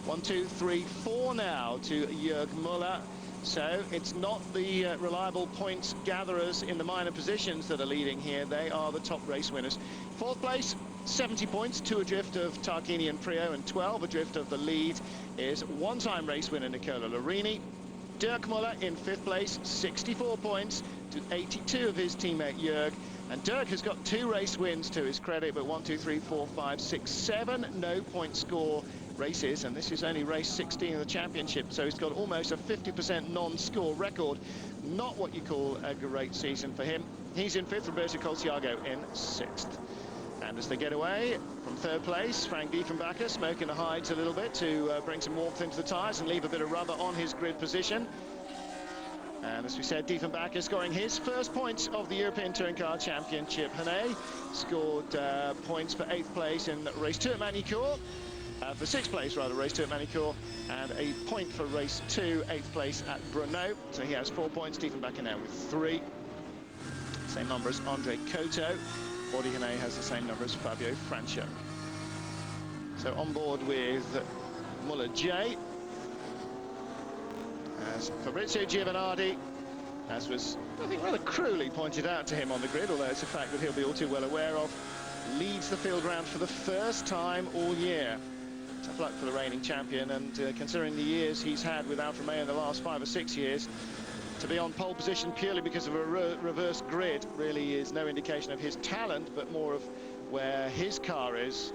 1, 2, 3, 4 now to Jörg Müller. So it's not the reliable points gatherers in the minor positions that are leading here. They are the top race winners. Fourth place, 70 points, 2 adrift of Tarquini and Prio, and 12 adrift of the lead is one-time race winner Nicola Larini. Dirk Müller in fifth place, 64 points to 82 of his teammate Jörg. And Dirk has got 2 race wins to his credit, but 1, 2, 3, 4, 5, 6, 7 no-point score races, and this is only race 16 of the championship, so he's got almost a 50% non-score record. Not what you call a great season for him. He's in fifth, Roberto Colciago in sixth. And as they get away from third place, Frank Diefenbacher smoking the hides a little bit to bring some warmth into the tyres and leave a bit of rubber on his grid position. And as we said, Diefenbacher scoring his first points of the European Touring Car Championship. Hane scored points for 8th place in race 2 at Magny-Cours. For 6th place, rather, race 2 at Magny-Cours, and a point for race 2, 8th place at Brno. So he has 4 points, Diefenbacher now with 3. Same number as Andre Coto. Audi Hane has the same number as Fabio Francia. So on board with Muller J. As Fabrizio Giovanardi, as was, I think, rather cruelly pointed out to him on the grid, although it's a fact that he'll be all too well aware of, leads the field round for the first time all year. Tough luck for the reigning champion, and considering the years he's had with Alfa Romeo in the last 5 or 6 years, to be on pole position purely because of a reverse grid really is no indication of his talent, but more of where his car is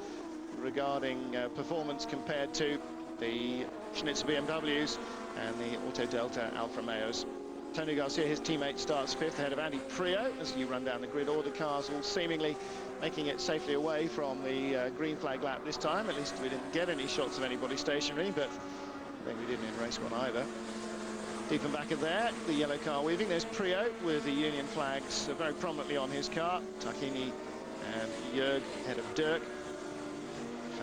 regarding performance compared to the Schnitzer BMWs and the Auto Delta Alfa Romeos. Tony Garcia, his teammate, starts 5th ahead of Andy Prio as you run down the grid. All the cars all seemingly making it safely away from the green flag lap this time. At least we didn't get any shots of anybody stationary, but I think we didn't in race 1 either. Diefenbacher there, the yellow car weaving. There's Prio with the Union flags very prominently on his car. Tarquini and Jörg ahead of Dirk.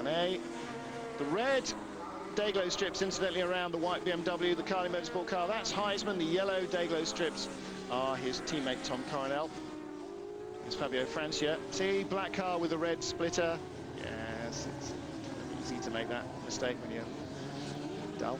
Hane. The red Dayglow strips, incidentally, around the white BMW, the Carly Motorsport car, that's Heisman. The yellow Dayglow strips are his teammate Tom Coronel. It's Fabio Francia. See, black car with a red splitter. Yes, it's easy to make that mistake when you're dull.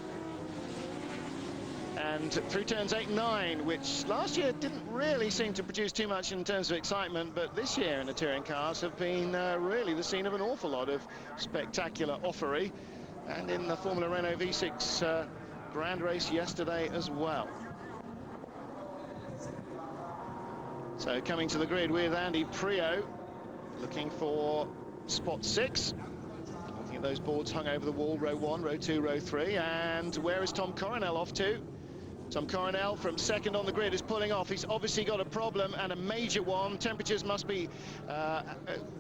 And through turns 8 and 9, which last year didn't really seem to produce too much in terms of excitement, but this year in the touring cars have been really the scene of an awful lot of spectacular offery. And in the Formula Renault V6 grand race yesterday as well. So coming to the grid with Andy Prio, looking for spot 6. Looking at those boards hung over the wall, row 1, row 2, row 3. And where is Tom Coronel off to? Tom Coronel from 2nd on the grid is pulling off. He's obviously got a problem, and a major one. Temperatures must be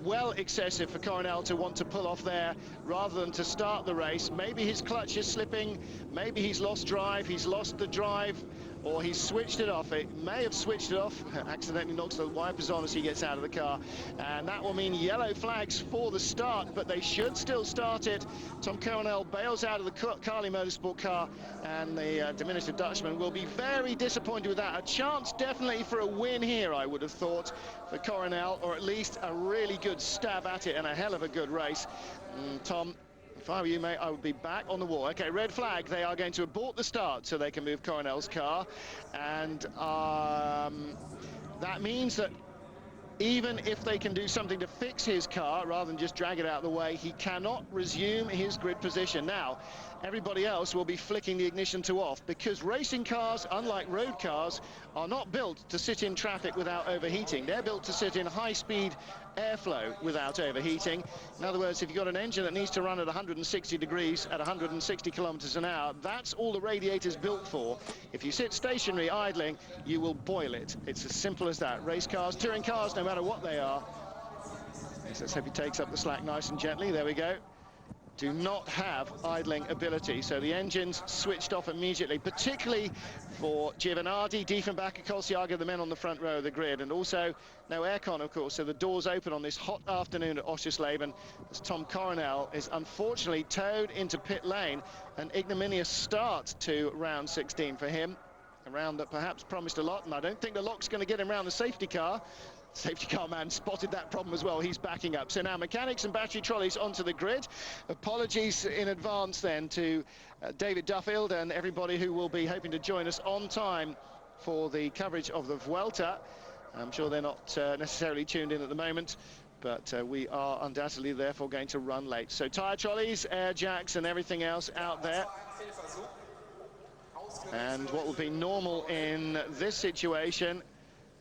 well excessive for Coronel to want to pull off there rather than to start the race. Maybe his clutch is slipping, maybe he's lost drive, he's lost the drive, or he's switched it off. It may have switched it off, accidentally knocks the wipers on as he gets out of the car, and that will mean yellow flags for the start, but they should still start it. Tom Coronel bails out of the Carly Motorsport car, and the diminutive Dutchman will be very disappointed with that. A chance definitely for a win here, I would have thought, for Coronel, or at least a really good stab at it and a hell of a good race. Tom, if I were you, mate, I would be back on the wall. Okay, red flag. They are going to abort the start so they can move Coronel's car. And that means that even if they can do something to fix his car rather than just drag it out of the way, he cannot resume his grid position. Now, everybody else will be flicking the ignition to off, because racing cars, unlike road cars, are not built to sit in traffic without overheating. They're built to sit in high-speed airflow without overheating. In other words, if you've got an engine that needs to run at 160 degrees at 160 kilometers an hour, that's all the radiator's built for. If you sit stationary idling, you will boil it. It's as simple as that. Race cars, touring cars, no matter what they are. Let's hope he takes up the slack nice and gently. There we go. Do not have idling ability, so the engine's switched off immediately, particularly for Giovanardi, Diefenbacher, Colciago, the men on the front row of the grid, and also no aircon, of course, so the doors open on this hot afternoon at Oschersleben as Tom Coronel is unfortunately towed into pit lane. An ignominious start to round 16 for him, a round that perhaps promised a lot, and I don't think the lock's going to get him round the safety car. Safety car man spotted that problem as well. He's backing up. So now mechanics and battery trolleys onto the grid. Apologies in advance then to David Duffield and everybody who will be hoping to join us on time for the coverage of the Vuelta. I'm sure they're not necessarily tuned in at the moment, but we are undoubtedly therefore going to run late. So tyre trolleys, air jacks and everything else out there. And what would be normal in this situation,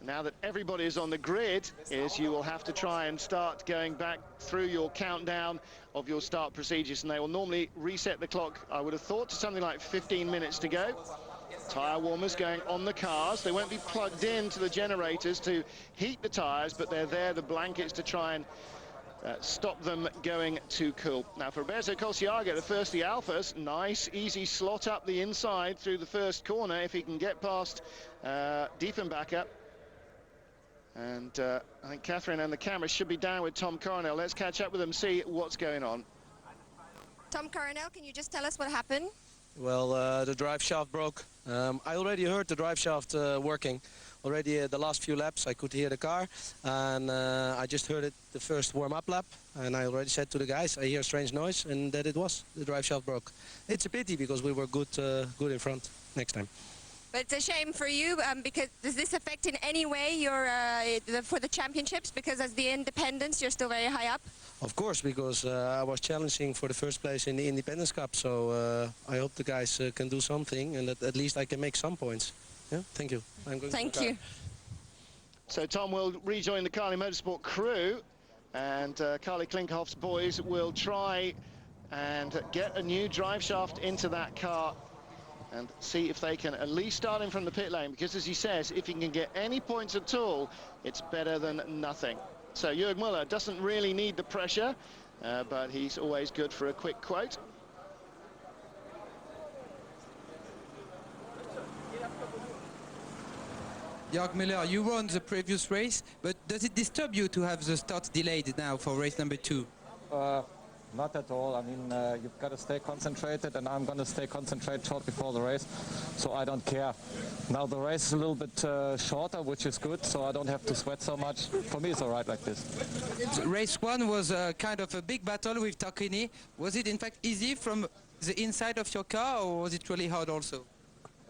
now that everybody is on the grid, is you will have to try and start going back through your countdown of your start procedures, and they will normally reset the clock, I would have thought, to something like 15 minutes to go. Tyre warmers going on the cars. They won't be plugged into the generators to heat the tyres, but they're there, the blankets, to try and stop them going too cool. Now for Roberto Colciaga, the first the Alphas, nice easy slot up the inside through the first corner if he can get past Diefenbacher. And I think Catherine and the camera should be down with Tom Coronel. Let's catch up with them, see what's going on. Tom Coronel, can you just tell us what happened? Well, the drive shaft broke. I already heard the drive shaft working. Already the last few laps I could hear the car, and I just heard it the first warm-up lap, and I already said to the guys, I hear a strange noise, and that it was. The drive shaft broke. It's a pity because we were good in front next time. But it's a shame for you, because does this affect in any way your for the championships? Because as the independents, you're still very high up. Of course, because I was challenging for the first place in the Independence Cup, so I hope the guys can do something, and that at least I can make some points. Yeah, thank you. Thank you. So Tom will rejoin the Carly Motorsport crew, and Carly Klinkhoff's boys will try and get a new drive shaft into that car and see if they can at least start him from the pit lane, because as he says, if he can get any points at all, it's better than nothing. So Jörg Müller doesn't really need the pressure, but he's always good for a quick quote. Jörg Müller, you won the previous race, but does it disturb you to have the start delayed now for race number 2? Not at all. I mean, you've got to stay concentrated, and I'm going to stay concentrated short before the race, so I don't care. Now the race is a little bit shorter, which is good, so I don't have to sweat so much. For me, it's all right like this. Race 1 was kind of a big battle with Tarquini. Was it in fact easy from the inside of your car, or was it really hard also?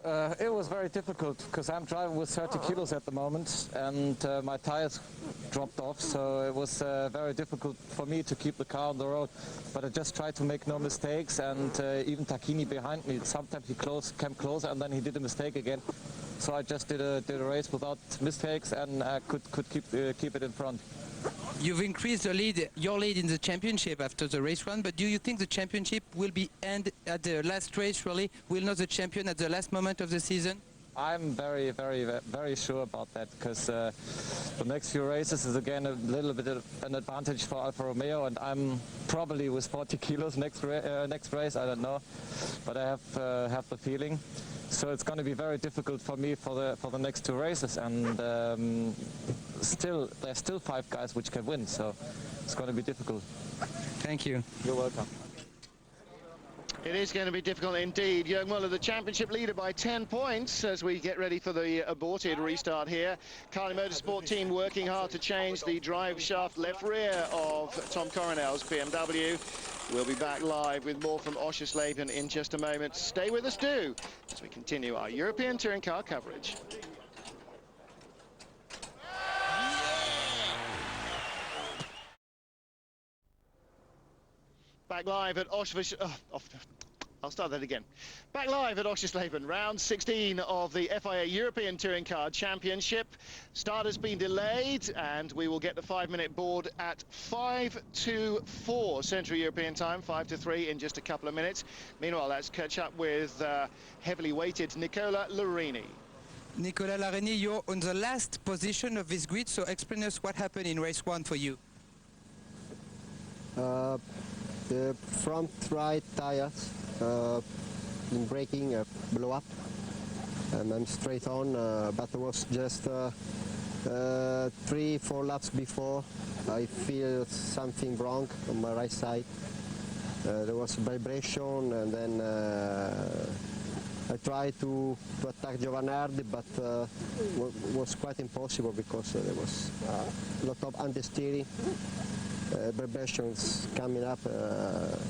It was very difficult because I'm driving with 30 kilos at the moment, and my tires dropped off, so it was very difficult for me to keep the car on the road. But I just tried to make no mistakes, and even Tarquini behind me, sometimes he came closer and then he did a mistake again. So I just did a race without mistakes, and could keep it in front. You've increased your lead in the championship after the race 1, but do you think the championship will be end at the last race, really? Will not the champion at the last moment of the season? I'm very, very, very sure about that, because the next few races is again a little bit of an advantage for Alfa Romeo, and I'm probably with 40 kilos next race, I don't know, but I have the feeling. So it's going to be very difficult for me for the next 2 races, and there's still 5 guys which can win, so it's going to be difficult. Thank you. You're welcome. It is going to be difficult indeed. Jörg Müller, the championship leader by 10 points as we get ready for the aborted restart here. Carly Motorsport team working hard to change the drive shaft left rear of Tom Coronel's BMW. We'll be back live with more from Oschersleben in just a moment. Stay with us, do, as we continue our European Touring Car coverage. Back live at I'll start that again. Back live at Oschersleben, round 16 of the FIA European Touring Car Championship. Start has been delayed, and we will get the 5-minute board at 5:04 Central European time, 5:03 in just a couple of minutes. Meanwhile, let's catch up with heavily weighted Nicola Larini. Nicola Larini, you're on the last position of this grid, so explain us what happened in race 1 for you. The front right tires in braking blow up, and I'm straight on, but it was just 3-4 laps before I feel something wrong on my right side. There was a vibration, and then I tried to attack Giovanardi, but was quite impossible because there was a lot of understeering, vibrations coming up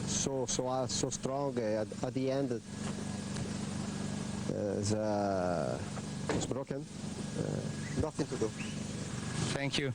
so strong. At the end, was broken. Nothing to do. Thank you.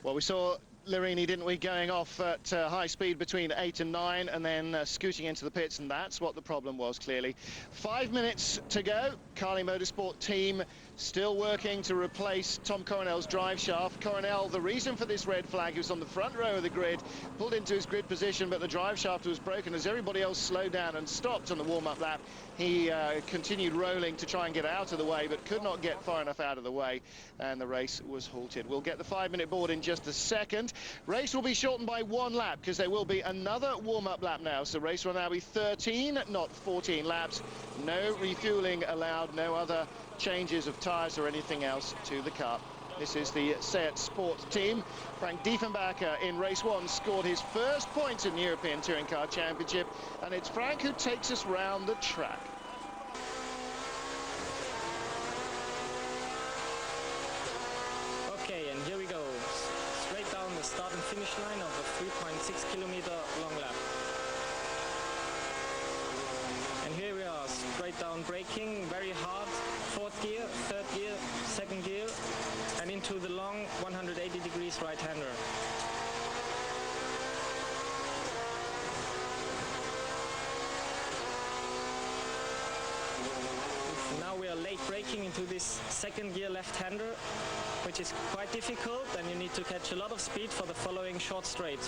Well, we saw Lirini, didn't we, going off at high speed between 8 and 9 and then scooting into the pits, and that's what the problem was, clearly. 5 minutes to go. Carly Motorsport team still working to replace Tom Coronel's drive shaft. Coronel, the reason for this red flag, he was on the front row of the grid, pulled into his grid position, but the drive shaft was broken. As everybody else slowed down and stopped on the warm-up lap, he continued rolling to try and get out of the way, but could not get far enough out of the way, and the race was halted. We'll get the 5-minute board in just a second. Race will be shortened by 1 lap because there will be another warm-up lap now. So race will now be 13, not 14 laps. No refueling allowed, no other changes of tyres or anything else to the car. This is the Seat Sport team. Frank Diefenbacher in race 1 scored his first points in the European Touring Car Championship, and it's Frank who takes us round the track. Okay, and here we go. Straight down the start and finish line of a 3.6 kilometer long lap. And here we are, straight down braking, very hard, 4th gear, 3rd gear, 2nd gear, and into the long 180 degrees right-hander. Now we are late braking into this 2nd gear left-hander, which is quite difficult, and you need to catch a lot of speed for the following short straight.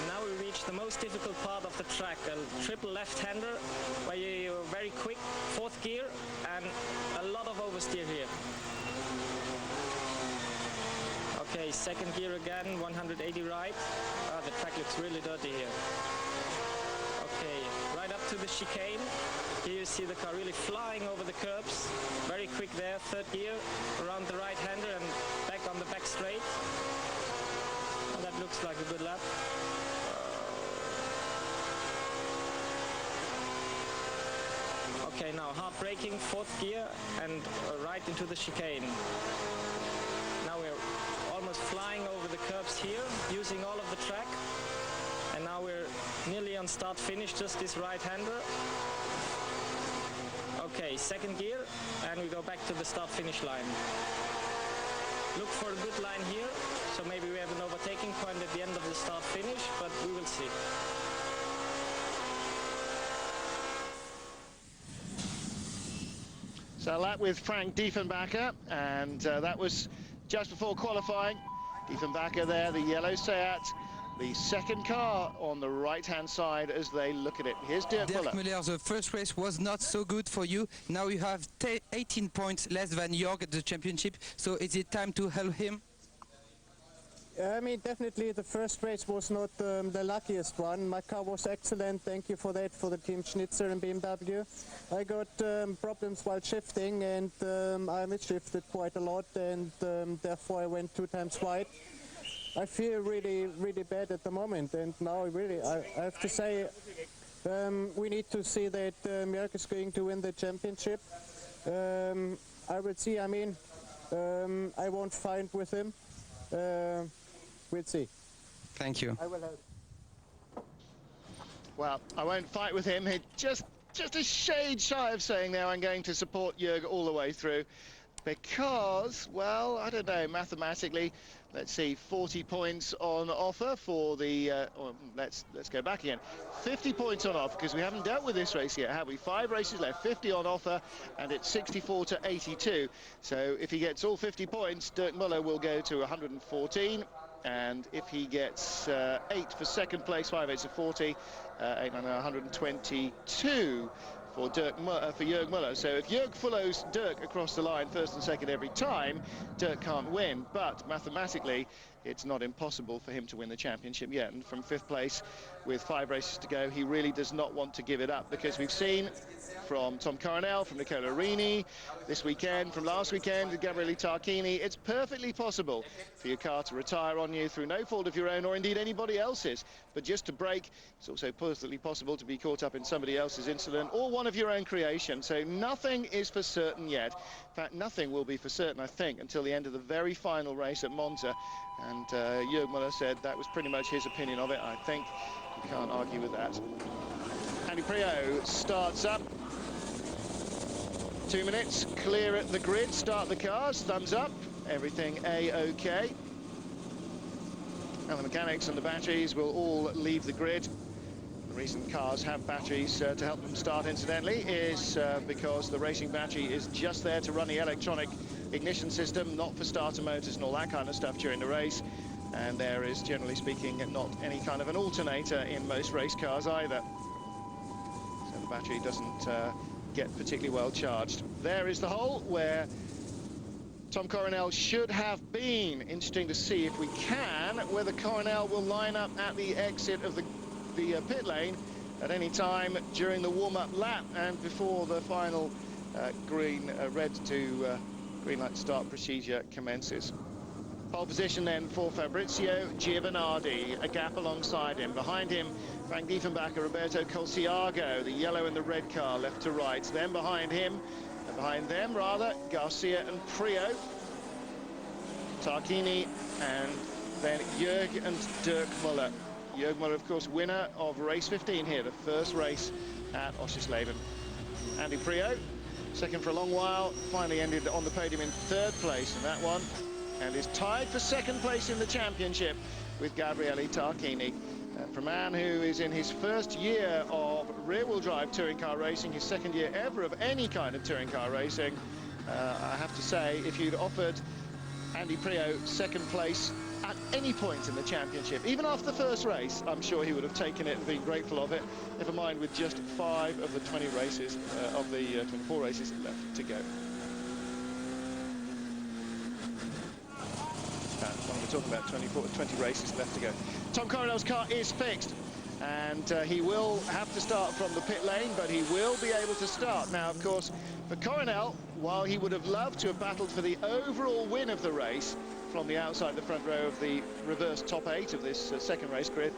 Now we reach the most difficult part of the track, a triple left-hander, where you're very quick, 4th gear, and a lot of oversteer here. Okay, 2nd gear again, 180 right. The track looks really dirty here. Okay, right up to the chicane. Here you see the car really flying over the curbs. Very quick there, 3rd gear, around the right-hander and back on the back straight. And that looks like a good lap. Okay, now hard braking, 4th gear, and right into the chicane. Now we're almost flying over the curbs here, using all of the track. And now we're nearly on start-finish, just this right-hander. Okay, 2nd gear, and we go back to the start-finish line. Look for a good line here, so maybe we have an overtaking point at the end of the start-finish, but we will see. So a lap with Frank Diefenbacher, and that was just before qualifying. Diefenbacher there, the yellow Seat, the 2nd car on the right-hand side as they look at it. Here's Dirk Müller. The first race was not so good for you. Now you have 18 points less than Jörg at the championship, so is it time to help him? I mean, definitely the first race was not the luckiest one. My car was excellent, thank you for that, for the team Schnitzer and BMW. I got problems while shifting, and I misshifted quite a lot, and therefore I went 2 times wide. I feel really, really bad at the moment, and now really, I have to say, we need to see that Jörg is going to win the championship. I will see, I mean, I won't fight with him. We'll see. Thank you. I will help. Well, I won't fight with him. He just a shade shy of saying now I'm going to support Jörg all the way through, because, well, I don't know, mathematically, let's see, 40 points on offer for the, let's go back again. 50 points on offer, because we haven't dealt with this race yet, have we? 5 races left, 50 on offer, and it's 64 to 82. So if he gets all 50 points, Dirk Müller will go to 114. And if he gets 8 for 2nd place, 5 8s are 40, 8 9 122 for Jörg Müller. So if Jörg follows Dirk across the line 1st and 2nd every time, Dirk can't win. But mathematically, it's not impossible for him to win the championship yet. And from 5th place with 5 races to go, he really does not want to give it up, because we've seen from Tom Coronel, from Nicola Rini this weekend, from last weekend with Gabriele Tarquini, it's perfectly possible for your car to retire on you through no fault of your own or indeed anybody else's. But just to break, it's also perfectly possible to be caught up in somebody else's incident or one of your own creation. So nothing is for certain yet. In fact, nothing will be for certain, I think, until the end of the very final race at Monza. And Jörg Müller said that was pretty much his opinion of it. I think you can't argue with that. Andy Priaulx starts up. 2 minutes, clear at the grid, start the cars, thumbs up, everything A-OK. And the mechanics and the batteries will all leave the grid. The reason cars have batteries to help them start, incidentally, is because the racing battery is just there to run the electronic ignition system, not for starter motors and all that kind of stuff during the race. And there is, generally speaking, not any kind of an alternator in most race cars either. So the battery doesn't get particularly well charged. There is the hole where Tom Coronel should have been. Interesting to see, if we can, whether Coronel will line up at the exit of the pit lane at any time during the warm-up lap and before the final red to green light start procedure commences. Pole position then for Fabrizio Giovanardi, a gap alongside him. Behind him, Frank Diefenbacher, Roberto Colciago, the yellow and the red car, left to right. Then behind him, behind them rather, Garcia and Priaulx, Tarquini, and then Jörg and Dirk Müller. Jörg Müller, of course, winner of race 15 here, the first race at Oschersleben. Andy Priaulx, second for a long while, finally ended on the podium in 3rd place in that one, and is tied for 2nd place in the championship with Gabriele Tarquini. For a man who is in his 1st year of rear-wheel drive touring car racing, his 2nd year ever of any kind of touring car racing, I have to say, if you'd offered Andy Priaulx 2nd place at any point in the championship, even after the 1st race, I'm sure he would have taken it and been grateful of it, never mind with just 5 of the 20 races, of the 24 races left to go. We're talking about 20 races left to go. Tom Coronel's car is fixed, and he will have to start from the pit lane, but he will be able to start. Now, of course, for Coronel, while he would have loved to have battled for the overall win of the race from the outside the front row of the reverse top 8 of this 2nd race grid,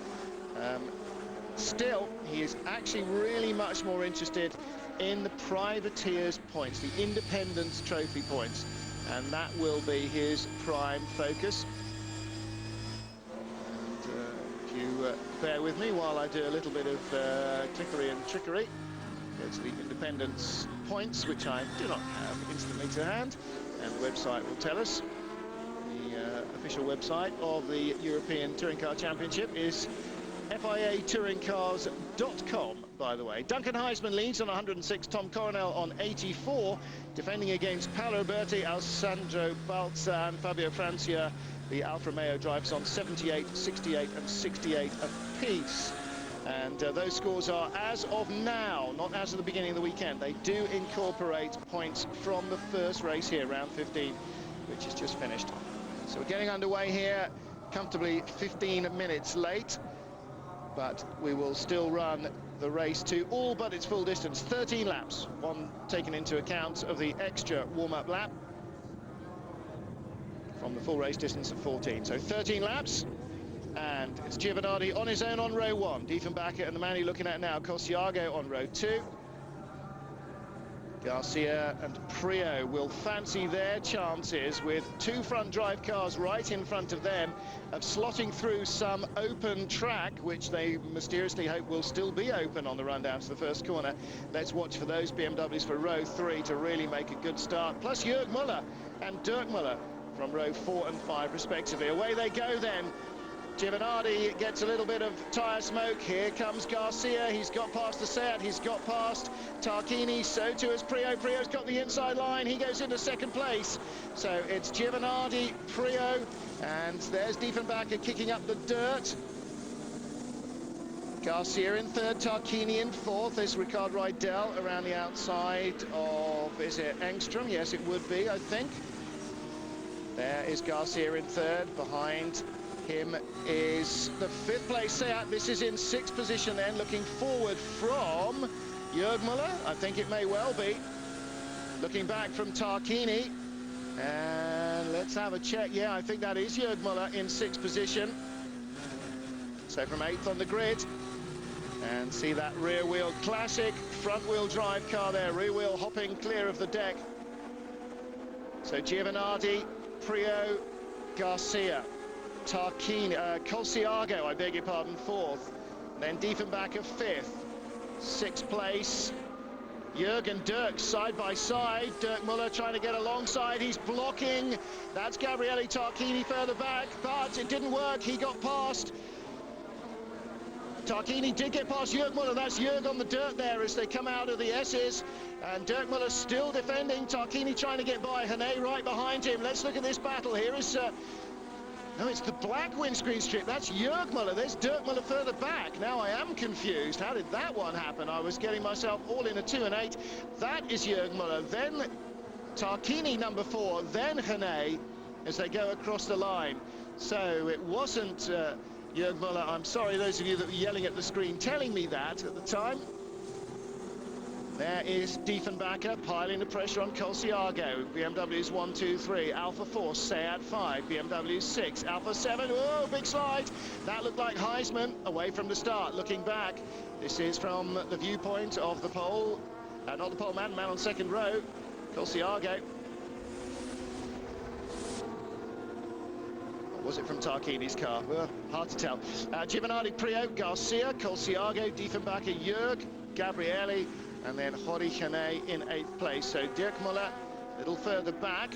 still, he is actually really much more interested in the privateers points, the Independence Trophy points, and that will be his prime focus. If you bear with me while I do a little bit of clickery and trickery, go to the Independence points, which I do not have instantly to hand, and the website will tell us. The official website of the European Touring Car Championship is FIAtouringcars.com, by the way. Duncan Heisman leads on 106, Tom Coronel on 84, defending against Paolo Berti, Alessandro Balza and Fabio Francia. The Alfa Romeo drivers on 78, 68 and 68 apiece. And those scores are as of now, not as of the beginning of the weekend. They do incorporate points from the 1st race here, round 15, which is just finished. So we're getting underway here, comfortably 15 minutes late, but we will still run the race to all but its full distance, 13 laps, one taken into account of the extra warm-up lap from the full race distance of 14. So 13 laps, and it's Giovanardi on his own on row 1. Diefenbacher and the man you're looking at now, Colciago, on row 2. Garcia and Priaulx will fancy their chances with 2 front drive cars right in front of them of slotting through some open track, which they mysteriously hope will still be open on the run down to the 1st corner. Let's watch for those BMWs for row 3 to really make a good start. Plus Jörg Müller and Dirk Müller from row 4 and 5 respectively. Away they go then. Giovanardi gets a little bit of tyre smoke. Here comes Garcia. He's got past the Seat. He's got past Tarquini. So too has Priaulx. Priaulx's got the inside line. He goes into 2nd place. So it's Giovanardi, Priaulx, and there's Diefenbacher kicking up the dirt. Garcia in 3rd, Tarquini in 4th. There's Ricard Rydell around the outside of, is it Engstrom? Yes, it would be, I think. There is Garcia in 3rd, behind him is the 5th place Seat. This is in 6th position then, looking forward from Jörg Muller. I think it may well be. Looking back from Tarquini. And let's have a check. Yeah, I think that is Jörg Muller in 6th position. So from 8th on the grid. And see that rear wheel classic front wheel drive car there, rear wheel hopping clear of the deck. So Giovanardi, Prio, Garcia, Tarquini, Colciago, I beg your pardon, 4th. Then Diefenbacher 5th. 6th place, Jürgen Dirk side by side. Dirk Muller trying to get alongside. He's blocking. That's Gabriele Tarquini further back, but it didn't work. He got past. Tarquini did get past Jörg Muller. That's Jörg on the dirt there as they come out of the S's. And Dirk Muller still defending. Tarquini trying to get by. Hane right behind him. Let's look at this battle. Here is... no, it's the black windscreen strip. That's Jörg Muller. There's Dirk Muller further back. Now I am confused. How did that one happen? I was getting myself all in a 2 and 8. That is Jörg Muller. Then Tarquini, number 4. Then Hane as they go across the line. So it wasn't... Jörg Muller. I'm sorry, those of you that were yelling at the screen telling me that at the time. There is Diefenbacher piling the pressure on Colciago. BMW's 1, 2, 3. Alpha 4, Seat 5. BMW 6. Alpha 7. Oh, big slide. That looked like Heisman away from the start. Looking back, this is from the viewpoint of the pole. Not the pole man on second row. Colciago. Was it from Tarquini's car? Well, hard to tell. Giovanardi, Prio, Garcia, Colciago, Diefenbacher, Jörg, Gabriele, and then Hori Hane in 8th place. So Dirk Muller a little further back.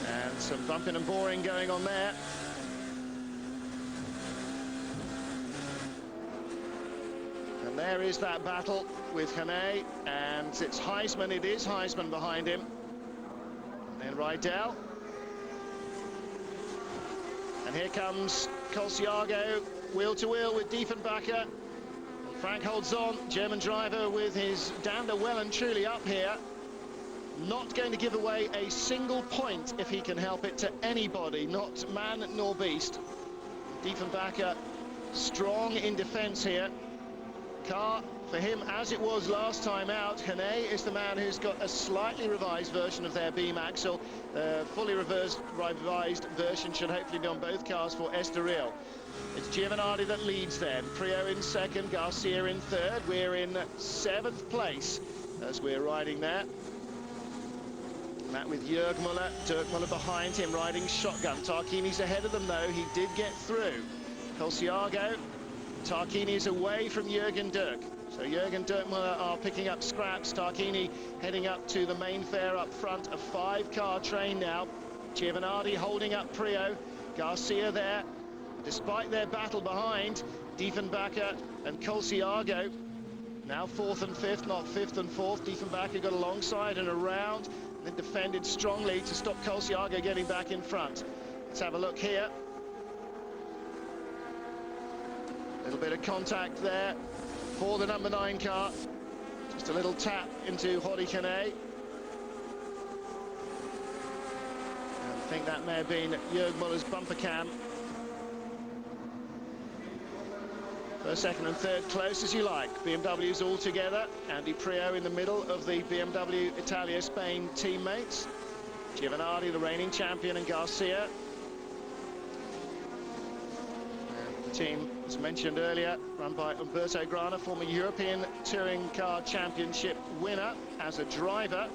And some bumping and boring going on there. And there is that battle with Hane, and it's Heisman. It is Heisman behind him. And Rydell. And here comes Colciago, wheel to wheel with Diefenbacher. Frank holds on, German driver with his dander well and truly up here. Not going to give away a single point if he can help it to anybody, not man nor beast. Diefenbacher strong in defence here. Car for him as it was last time out. Hane is the man who's got a slightly revised version of their beam axle. Fully revised version should hopefully be on both cars for Estoril. It's Giovanardi that leads then. Prio in 2nd, Garcia in 3rd. We're in 7th place as we're riding there. And that with Jörg Muller, Dirk Muller behind him riding shotgun. Tarquini's ahead of them though, he did get through. Colciago, Tarquini is away from Jürgen Dirk. So Jürgen Dirk Muller are picking up scraps. Tarquini heading up to the main fair up front. A 5-car train now. Giovanardi holding up Prio. Garcia there. Despite their battle behind, Diefenbacher and Colciago. Now 4th and 5th, not 5th and 4th. Diefenbacher got alongside and around, and then defended strongly to stop Colciago getting back in front. Let's have a look here. A little bit of contact there for the number 9 car. Just a little tap into Hori Hane. I think that may have been Jörg Muller's bumper cam. First, 2nd and 3rd, close as you like. BMW's all together. Andy Prio in the middle of the BMW Italia Spain teammates. Giovanardi, the reigning champion, and Garcia. Team, as mentioned earlier, run by Umberto Grana, former European Touring Car Championship winner as a driver.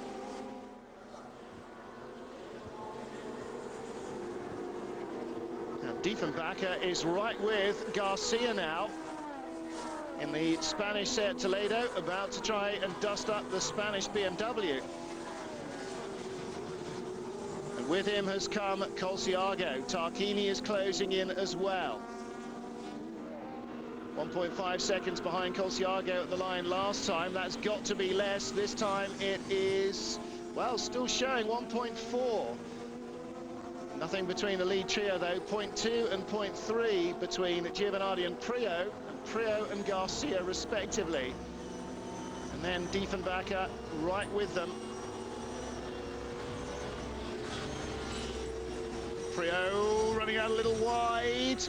And Diefenbacher is right with Garcia now in the Spanish Seat Toledo, about to try and dust up the Spanish BMW. And with him has come Colciago. Tarquini is closing in as well. 1.5 seconds behind Colciago at the line last time. That's got to be less. This time it is, well, still showing 1.4. Nothing between the lead trio though. 0.2 and 0.3 between Giovanardi and Prio and Garcia respectively. And then Diefenbacher right with them. Priaulx running out a little wide.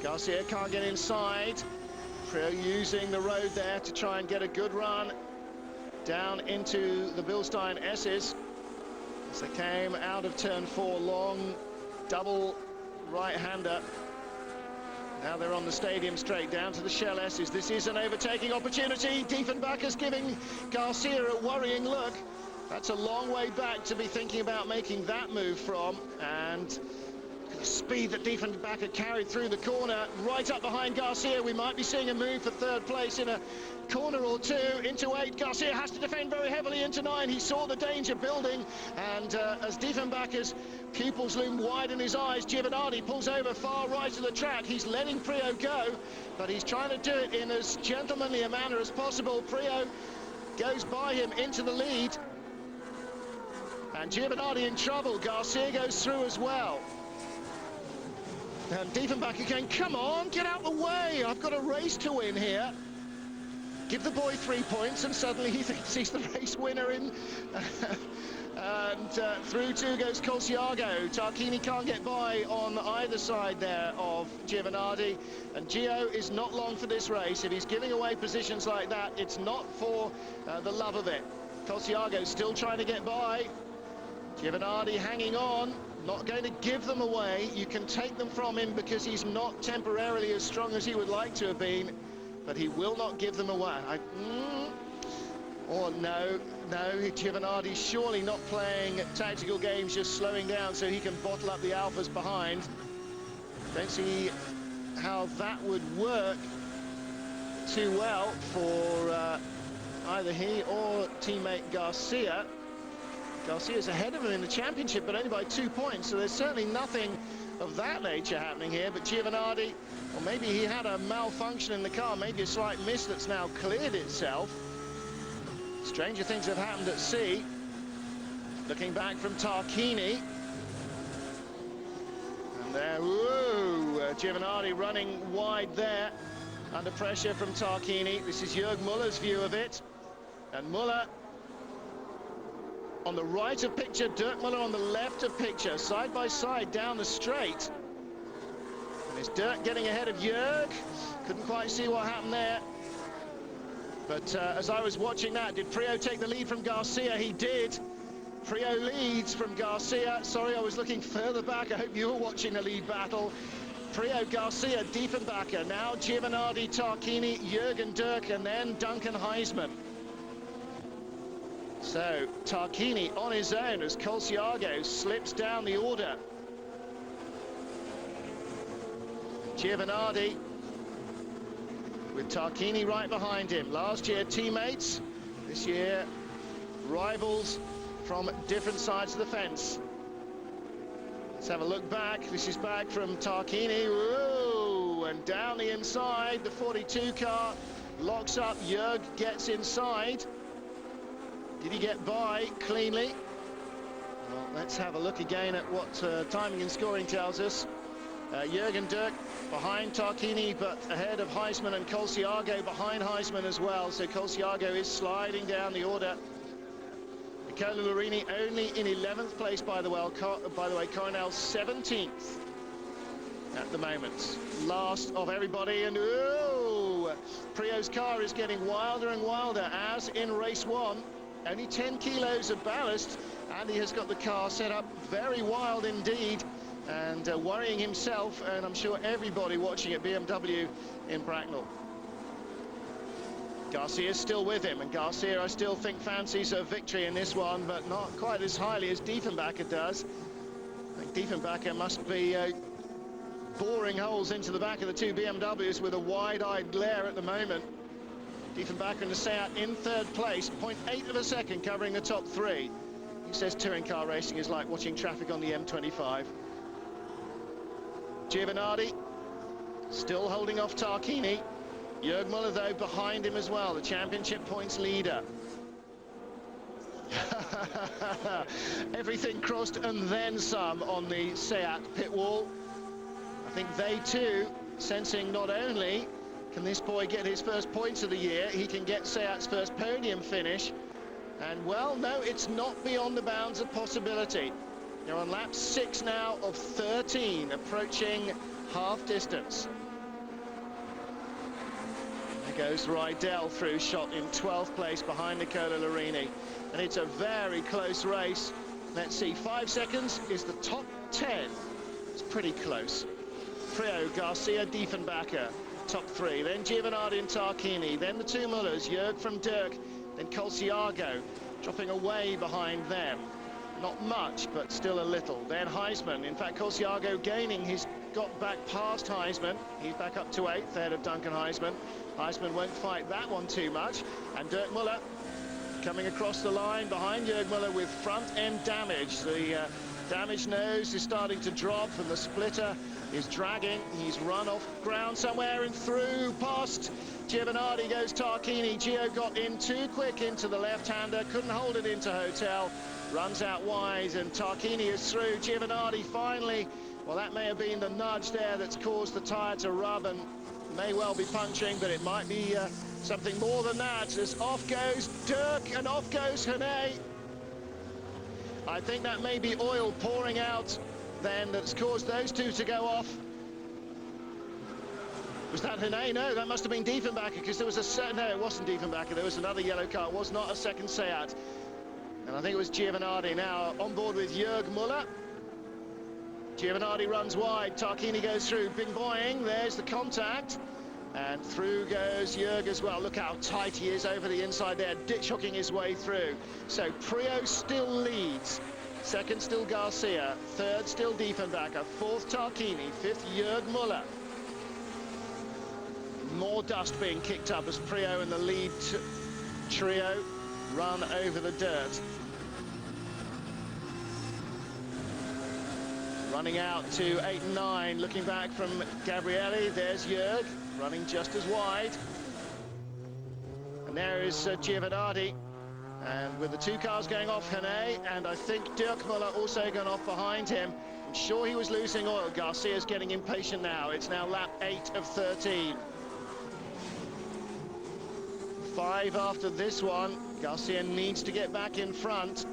Garcia can't get inside. Priaulx using the road there to try and get a good run down into the Bilstein S's. As they came out of turn 4, long double right-hander. Now they're on the stadium straight down to the Shell S's. This is an overtaking opportunity. Diefenbacher's giving Garcia a worrying look. That's a long way back to be thinking about making that move from, and the speed that Diefenbacher carried through the corner, right up behind Garcia. We might be seeing a move for third place in a corner or two. Into 8, Garcia has to defend very heavily into 9. He saw the danger building, and as Diefenbacher's pupils loom wide in his eyes, Giovanardi pulls over far right of the track. He's letting Priaulx go, but he's trying to do it in as gentlemanly a manner as possible. Priaulx goes by him into the lead, and Giovanardi in trouble. Garcia goes through as well. And Diefenbacher going, come on, get out the way. I've got a race to win here. Give the boy 3 points, and suddenly he thinks he's the race winner in. And through 2 goes Colciago. Tarquini can't get by on either side there of Giovanardi. And Gio is not long for this race. If he's giving away positions like that, it's not for the love of it. Colciago still trying to get by. Giovanardi hanging on, not going to give them away. You can take them from him because he's not temporarily as strong as he would like to have been, but he will not give them away. Oh, no, Giovanardi surely not playing tactical games, just slowing down so he can bottle up the alphas behind. Don't see how that would work too well for either he or teammate Garcia. Garcia's ahead of him in the championship, but only by 2 points, so there's certainly nothing of that nature happening here. But Giovanardi, or maybe he had a malfunction in the car, maybe a slight miss that's now cleared itself. Stranger things have happened at sea. Looking back from Tarquini. And there, whoa, Giovanardi running wide there, under pressure from Tarquini. This is Jörg Müller's view of it. And Müller on the right of picture, Dirk Müller on the left of picture, side by side down the straight. And is Dirk getting ahead of Jörg? Couldn't quite see what happened there. But as I was watching that, did Priaulx take the lead from Garcia? He did. Priaulx leads from Garcia. Sorry, I was looking further back. I hope you were watching the lead battle. Priaulx, Garcia, Diefenbacher, now Giovanardi, Tarquini, Jürgen Dirk, and then Duncan Heisman. So Tarquini on his own as Colciago slips down the order. Giovanardi with Tarquini right behind him. Last year teammates, this year rivals from different sides of the fence. Let's have a look back. This is back from Tarquini. Whoa, and down the inside, the 42 car locks up. Jörg gets inside. Did he get by cleanly? Well, let's have a look again at what timing and scoring tells us. Jürgen Dirk behind Tarquini, but ahead of Heisman, and Colciago behind Heisman as well. So Colciago is sliding down the order. Nicola Lurini only in 11th place, by the way. Coronel 17th at the moment. Last of everybody, and ooh, Priaulx's car is getting wilder and wilder, as in race 1. Only 10 kilos of ballast, and he has got the car set up very wild indeed, and worrying himself, and I'm sure everybody watching at BMW in Bracknell. Garcia's still with him, and Garcia, I still think, fancies a victory in this one, but not quite as highly as Diefenbacher does. I think Diefenbacher must be boring holes into the back of the 2 BMWs with a wide-eyed glare at the moment. Diefenbacher and the Seat in 3rd place, 0.8 of a second covering the top 3. He says touring car racing is like watching traffic on the M25. Giovanardi still holding off Tarquini. Jörg Müller, though, behind him as well, the championship points leader. Everything crossed and then some on the Seat pit wall. I think they too, sensing not only can this boy get his first points of the year, he can get Seat's first podium finish. And, well, no, it's not beyond the bounds of possibility. They're on lap 6 now of 13, approaching half distance. There goes Rydell through, shot in 12th place behind Nicola Larini. And it's a very close race. Let's see, 5 seconds is the top 10. It's pretty close. Prio, Garcia, Diefenbacher, top 3. Then Giovanardi and Tarquini. Then the two Mullers, Jörg from Dirk. Then Colciago, dropping away behind them. Not much, but still a little. Then Heisman. In fact, Colciago gaining. He's got back past Heisman. He's back up to 8th, ahead of Duncan Heisman. Heisman won't fight that one too much. And Dirk Muller coming across the line behind Jörg Muller with front-end damage. The damaged nose is starting to drop, and the splitter is dragging. He's run off ground somewhere and through past Giovanardi goes Tarquini. Gio got in too quick into the left-hander, couldn't hold it into Hotel. Runs out wide, and Tarquini is through. Giovanardi finally, well, that may have been the nudge there that's caused the tyre to rub and may well be puncturing, but it might be something more than that, as off goes Dirk and off goes Hene. I think that may be oil pouring out then that's caused those two to go off. Was that Hene? No, that must have been Diefenbacher, because there was a... No, it wasn't Diefenbacher. There was another yellow car. It was not a second Seat. And I think it was Giovanardi now on board with Jörg Muller. Giovanardi runs wide. Tarquini goes through. Bing boing. There's the contact. And through goes Jörg as well. Look how tight he is over the inside there, ditch hooking his way through. So Prio still leads. Second still Garcia. Third still Diefenbacher. Fourth Tarquini. Fifth Jörg Muller. More dust being kicked up as Prio and the lead trio run over the dirt. Running out to 8 and 9, looking back from Gabrielli. There's Jörg, running just as wide. And there is Giovanardi. And with the two cars going off, Hene, and I think Dirk Muller also going off behind him. I'm sure he was losing oil. Garcia's getting impatient now. It's now lap 8 of 13. 5 after this one. Garcia needs to get back in front.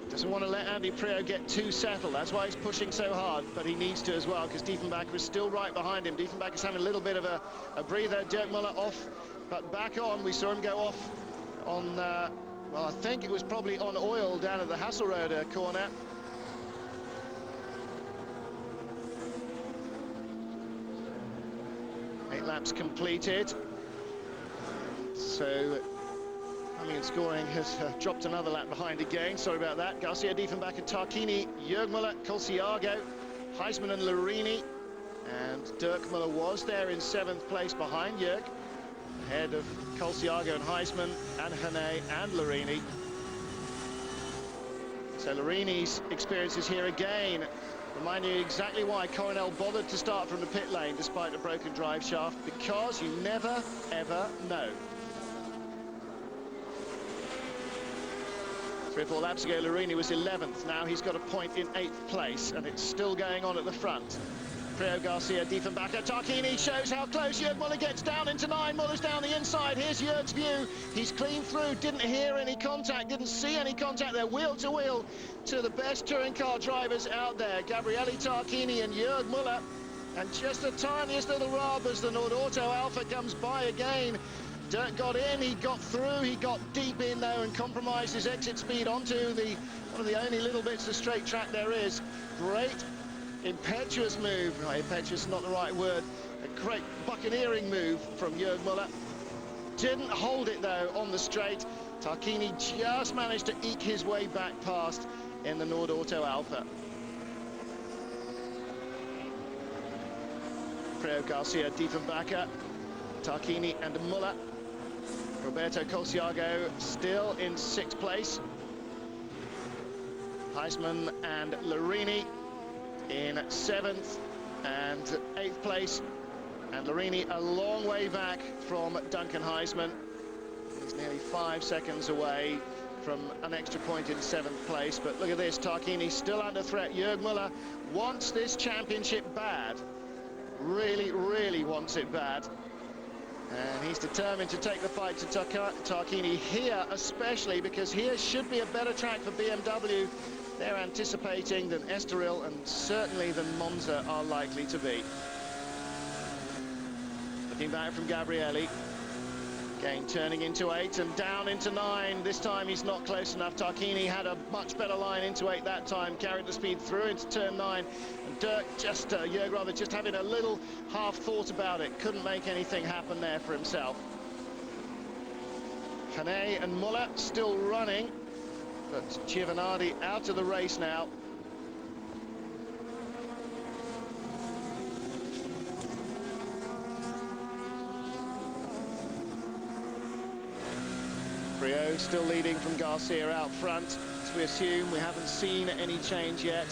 Doesn't want to let Andy Prio get too settled. That's why he's pushing so hard, but he needs to as well, because Diefenbacher is still right behind him. Diefenbacher's having a little bit of a breather. Dirk Muller off, but back on. We saw him go off on, well, I think it was probably on oil down at the Hasselrode corner. Eight laps completed. So and scoring has dropped another lap behind again. Sorry about that. Garcia, Diefenbacher, Tarquini, Jörg Muller, Colciago, Heisman and Larini. And Dirk Muller was there in 7th place behind Jörg, ahead of Colciago and Heisman and Hene and Larini. So Larini's experiences here again remind you exactly why Coronel bothered to start from the pit lane despite a broken drive shaft, because you never, ever know. 3 or 4 laps ago, Larini was 11th. Now he's got a point in 8th place, and it's still going on at the front. Prio, Garcia, Diefenbacher, Tarquini shows how close Jörg Muller gets down into 9. Muller's down the inside. Here's Jörg's view. He's clean through. Didn't hear any contact. Didn't see any contact there. Wheel to wheel to the best touring car drivers out there. Gabrielli, Tarquini and Jörg Muller. And just the tiniest little rub as the Nordauto Alpha comes by again. Dirk got in, he got through, he got deep in though and compromised his exit speed onto one of the only little bits of straight track there is. Great impetuous move. No, impetuous is not the right word. A great buccaneering move from Jörg Muller. Didn't hold it though on the straight. Tarquini just managed to eke his way back past in the Nordauto Alpha. Prio, Garcia, Diefenbacher, Tarquini and Muller. Roberto Colciago still in 6th place. Heisman and Larini in 7th and 8th place. And Larini a long way back from Duncan Heisman. He's nearly 5 seconds away from an extra point in 7th place. But look at this, Tarquini still under threat. Jörg Muller wants this championship bad. Really, really wants it bad. And he's determined to take the fight to Tarquini here, especially because here should be a better track for BMW. They're anticipating than Estoril and certainly than Monza are likely to be. Looking back from Gabrielli. Again, turning into 8 and down into 9. This time he's not close enough. Tarquini had a much better line into 8 that time, carried the speed through into turn 9. And Dirk Jörg rather, just having a little half thought about it. Couldn't make anything happen there for himself. Hane and Muller still running, but Giovanardi out of the race now. Priaulx still leading from Garcia out front, as we assume. We haven't seen any change yet.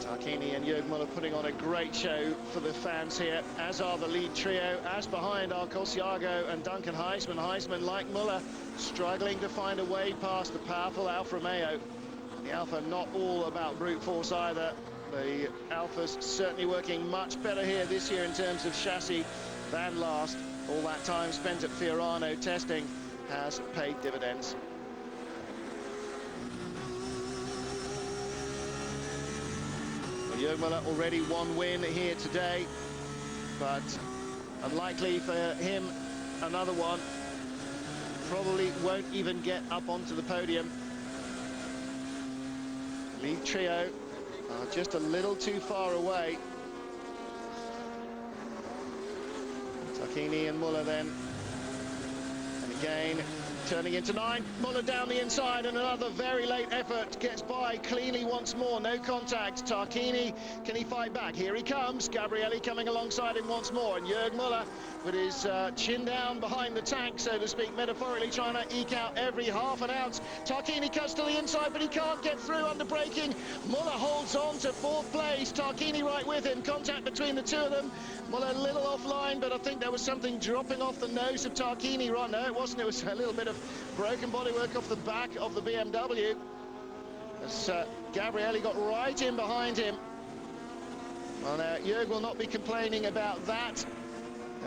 Tarquini and Jörg Muller putting on a great show for the fans here, as are the lead trio, as behind are Cosiago and Duncan Heisman. Heisman, like Muller, struggling to find a way past the powerful Alfa Romeo. The Alfa not all about brute force either. The Alfa's certainly working much better here this year in terms of chassis than last. All that time spent at Fiorano testing has paid dividends. Well, Jörg Muller already one win here today, but unlikely for him another one. Probably won't even get up onto the podium. Lead trio just a little too far away. Tarquini and Muller then. And again, turning into 9. Muller down the inside, and another very late effort. Gets by cleanly once more. No contact. Tarquini, can he fight back? Here he comes. Gabrielli coming alongside him once more. And Jörg Muller with his chin down behind the tank, so to speak, metaphorically trying to eke out every half an ounce. Tarquini cuts to the inside, but he can't get through under braking. Muller holds on to 4th place. Tarquini right with him. Contact between the two of them. Muller a little offline, but I think there was something dropping off the nose of Tarquini. Right, no, it wasn't. It was a little bit of broken bodywork off the back of the BMW. As Gabrielli got right in behind him. Well, now, Jörg will not be complaining about that.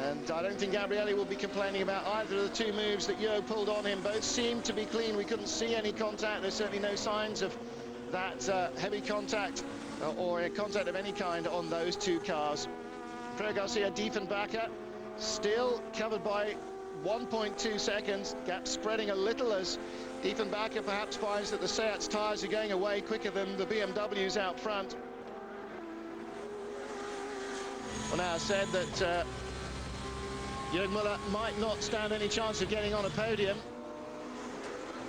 And I don't think Gabrielli will be complaining about either of the two moves that Jörg pulled on him. Both seemed to be clean. We couldn't see any contact. There's certainly no signs of that heavy contact or a contact of any kind on those two cars. Priaulx Garcia, Diefenbacher, still covered by 1.2 seconds. Gap spreading a little as Diefenbacher perhaps finds that the Seat's tyres are going away quicker than the BMWs out front. Well, now I said that Jörg Muller might not stand any chance of getting on a podium.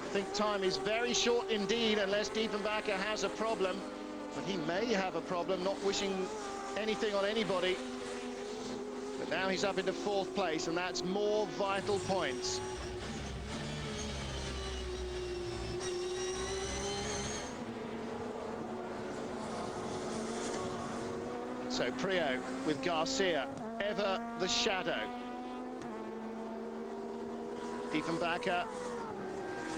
I think time is very short indeed, unless Diefenbacher has a problem. But he may have a problem, not wishing anything on anybody. But now he's up into 4th place, and that's more vital points. So Priaulx with Garcia, ever the shadow. Diefenbacher,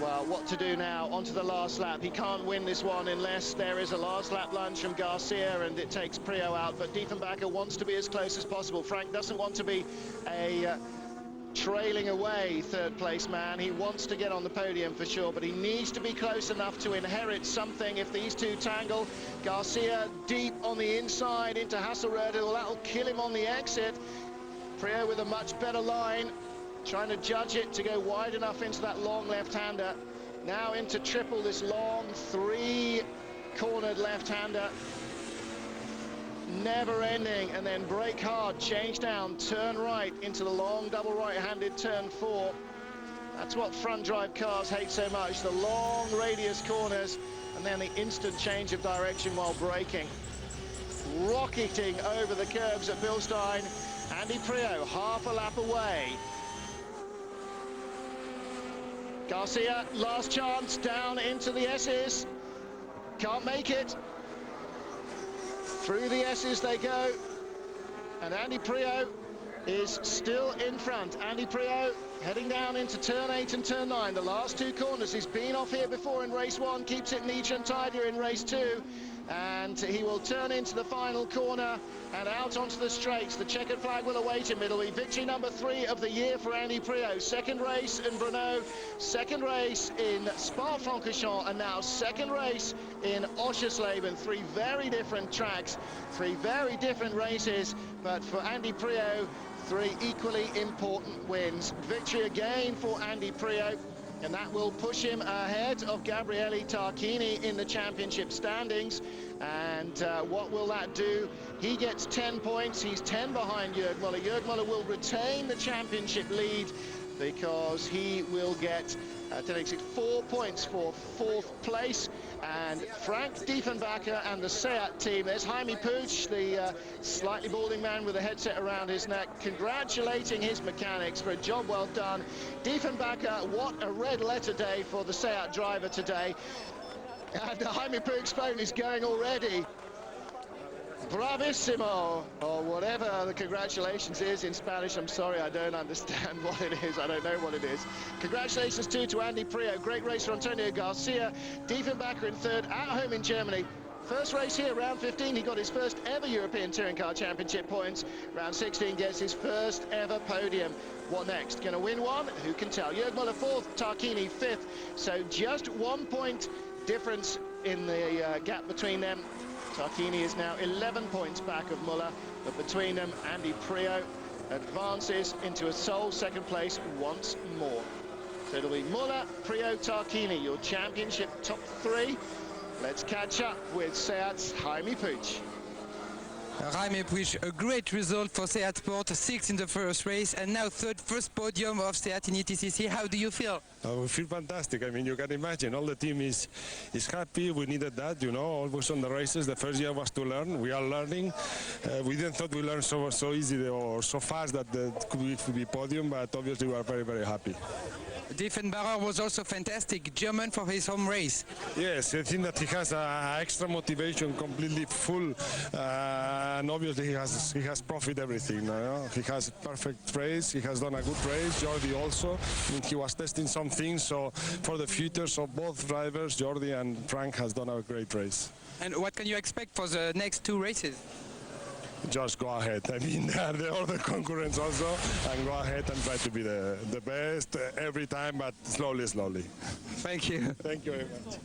well, what to do now? Onto the last lap. He can't win this one unless there is a last lap lunge from Garcia and it takes Priaulx out, but Diefenbacher wants to be as close as possible. Frank doesn't want to be a trailing away 3rd place man. He wants to get on the podium for sure, but he needs to be close enough to inherit something if these two tangle. Garcia deep on the inside into Hasselröder. Well, that'll kill him on the exit. Priaulx with a much better line, trying to judge it to go wide enough into that long left-hander. Now into triple, this long 3-cornered left-hander. Never ending, and then brake hard, change down, turn right into the long double right-handed turn 4. That's what front drive cars hate so much, the long radius corners and then the instant change of direction while braking. Rocketing over the curbs at Bilstein. Andy Priaulx half a lap away. Garcia, last chance, down into the S's. Can't make it. Through the S's they go. And Andy Priaulx is still in front. Andy Priaulx heading down into turn 8 and turn 9. The last two corners. He's been off here before in race 1. Keeps it neat and tidy in race 2. and he will turn into the final corner and out onto the straights. The checkered flag will await him. It'll be victory number 3 of the year for Andy Priaulx. Second race in Brno, second race in Spa-Francorchamps, and now second race in Oschersleben. 3 very different tracks, 3 very different races, but for Andy Priaulx, 3 equally important wins. Victory again for Andy Priaulx, and that will push him ahead of Gabriele Tarquini in the championship standings. And what will that do? He gets 10 points. He's 10 behind Jörg Müller. Jörg Müller will retain the championship lead because he will get 4 points for 4th place. And Frank Diefenbacher and the SEAT team, there's Jaime Puig, the slightly balding man with a headset around his neck, congratulating his mechanics for a job well done. Diefenbacher, what a red letter day for the SEAT driver today. And Jaime Puig's phone is going already. Bravissimo, or whatever the congratulations is in Spanish. I'm sorry, I don't understand what it is. I don't know what it is. Congratulations too to Andy Priaulx. Great race for Antonio Garcia. Diefenbacher in 3rd, at home in Germany. First race here, round 15, he got his first ever European Touring Car Championship points. Round 16 gets his first ever podium. What next? Going to win one? Who can tell? Jörg Müller 4th, Tarquini 5th. So just 1 point difference in the gap between them. Tarquini is now 11 points back of Müller, but between them, Andy Priaulx advances into a sole second place once more. So it'll be Müller, Priaulx, Tarquini, your championship top 3. Let's catch up with SEAT's Jaime Puig. Jaime Puig, a great result for SEAT Sport, 6th in the first race, and now first podium of SEAT in ETCC. How do you feel? We feel fantastic. I mean, you can imagine, all the team is happy. We needed that, you know, always on the races. The first year was to learn. We are learning. We didn't thought we learned so easy or so fast that could be podium, but obviously we are very, very happy. Diefenbacher was also fantastic, German for his home race. Yes, I think that he has extra motivation, completely full, and obviously he has profit everything. You know? He has perfect race. He has done a good race. Jordi also. I mean, he was testing some things. So for the future, so both drivers, Jordi and Frank, has done a great race. And what can you expect for the next 2 races? Just go ahead. I mean, the other concurrents also, and go ahead and try to be the best every time, but slowly. Thank you. Thank you very much.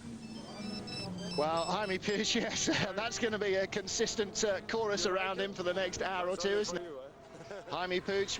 Well, Jaime Puig, yes, that's going to be a consistent chorus around him for the next hour or two, isn't it? Jaime Puig with